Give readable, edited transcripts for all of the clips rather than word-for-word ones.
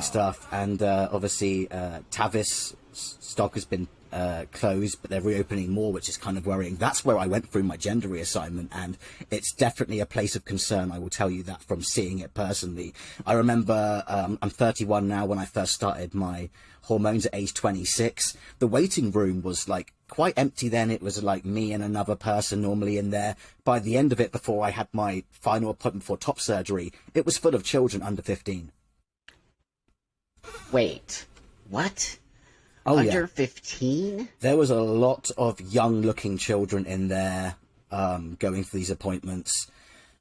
stuff, and obviously Tavis stock has been closed, but they're reopening more, which is kind of worrying. That's where I went through my gender reassignment, and it's definitely a place of concern. I will tell you that from seeing it personally. I remember I'm 31 now. When I first started my hormones at age 26, the waiting room was like quite empty then. It was like me and another person normally in there. By the end of it, before I had my final appointment for top surgery, it was full of children under 15. Wait, what? Oh, Under yeah. 15? There was a lot of young-looking children in there going for these appointments.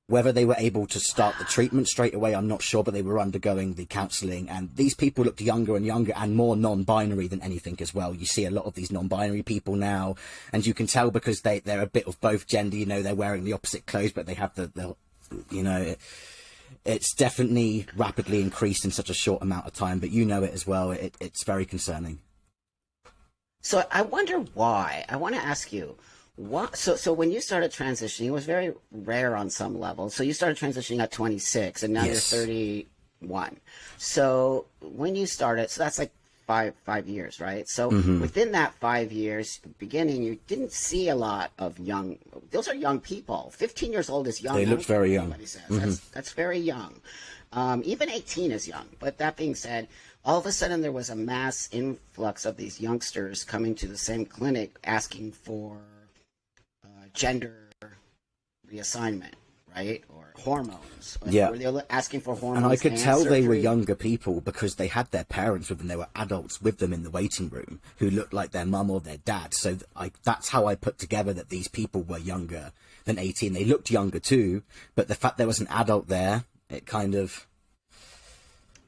Whether they were able to start the treatment straight away, I'm not sure, but they were undergoing the counselling. And these people looked younger and younger and more non-binary than anything as well. You see a lot of these non-binary people now, and you can tell because they're a bit of both gender. You know, they're wearing the opposite clothes, but they have the you know... It's definitely rapidly increased in such a short amount of time, but you know it as well. It's very concerning. So I wonder why. I want to ask you, what? So when you started transitioning, it was very rare on some level. So you started transitioning at 26, and now Yes. you're 31. So when you started, so that's like five years, right? So within that 5 years, beginning, you didn't see a lot of young. Those are young people. 15 years old is young. They looked very young. Everybody says that's very young. Even 18 is young. But that being said, all of a sudden there was a mass influx of these youngsters coming to the same clinic asking for gender reassignment, right? Or hormones. Yeah. Or they were asking for hormones. And I could tell they were surgery. younger people because they had their parents with them. They were adults with them in the waiting room who looked like their mum or their dad. So that's how I put together that these people were younger than 18. They looked younger too, but the fact there was an adult there, it kind of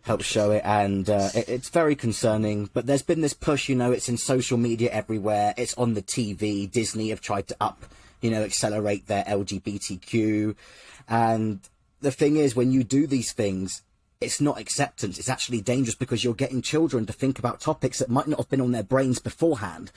helps show it. And it's very concerning. But there's been this push, you know, it's in social media everywhere. It's on the TV. Disney have tried to accelerate their LGBTQ. And the thing is, when you do these things, it's not acceptance. It's actually dangerous because you're getting children to think about topics that might not have been on their brains beforehand.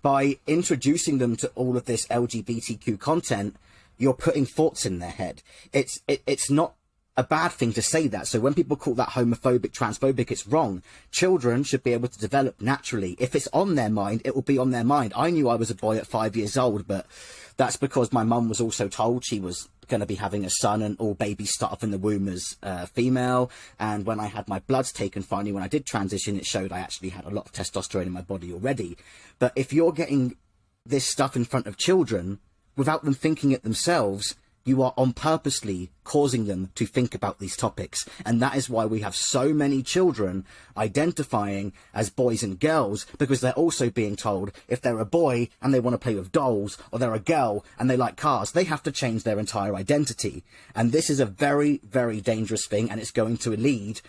By introducing them to all of this LGBTQ content, you're putting thoughts in their head. It's not a bad thing to say that. So when people call that homophobic, transphobic, it's wrong. Children should be able to develop naturally. If it's on their mind, it will be on their mind. I knew I was a boy at 5 years old, but that's because my mum was also told she was going to be having a son, and all babies start off in the womb as female. And when I had my bloods taken, finally, when I did transition, it showed I actually had a lot of testosterone in my body already. But if you're getting this stuff in front of children without them thinking it themselves, you are on purposely causing them to think about these topics. And that is why we have so many children identifying as boys and girls, because they're also being told if they're a boy and they want to play with dolls, or they're a girl and they like cars, they have to change their entire identity. And this is a very, very dangerous thing, and it's going to lead